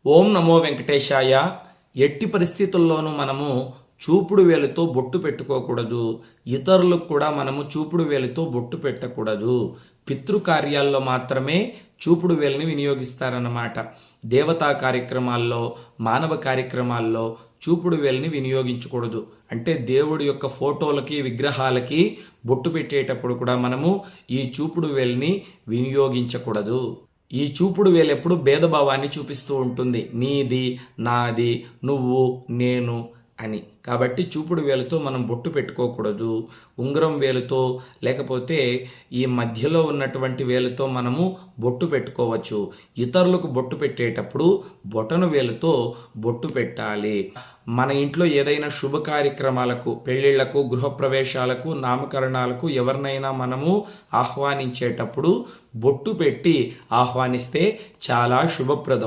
ఓం నమో వెంకటేశాయ. ఎట్టి పరిస్థితుల్లోనూ మనము చూపుడు వేలుతో బొట్టు పెట్టుకోకూడదు. ఇతరులకు కూడా మనము చూపుడు వేలుతో బొట్టు పెట్టకూడదు. పితృకార్యాల్లో మాత్రమే చూపుడు వేలుని వినియోగిస్తారన్నమాట. దేవతా కార్యక్రమాల్లో, మానవ కార్యక్రమాల్లో చూపుడు వేలుని వినియోగించకూడదు. అంటే దేవుడి యొక్క ఫోటోలకి, విగ్రహాలకి బొట్టు పెట్టేటప్పుడు కూడా మనము ఈ చూపుడు వేలుని వినియోగించకూడదు. ఈ చూపుడు వేలు ఎప్పుడు భేదభావాన్ని చూపిస్తూ ఉంటుంది. నీది, నాది, నువ్వు, నేను అని. కాబట్టి చూపుడు వేలుతో మనం బొట్టు పెట్టుకోకూడదు. ఉంగరం వేలుతో లేకపోతే ఈ మధ్యలో ఉన్నటువంటి వేలుతో మనము బొట్టు పెట్టుకోవచ్చు. ఇతరులకు బొట్టు పెట్టేటప్పుడు బొటను వేలుతో బొట్టు పెట్టాలి. మన ఇంట్లో ఏదైనా శుభ కార్యక్రమాలకు, పెళ్ళిళ్లకు, గృహప్రవేశాలకు, నామకరణాలకు ఎవరినైనా మనము ఆహ్వానించేటప్పుడు బొట్టు పెట్టి ఆహ్వానిస్తే చాలా శుభప్రదం.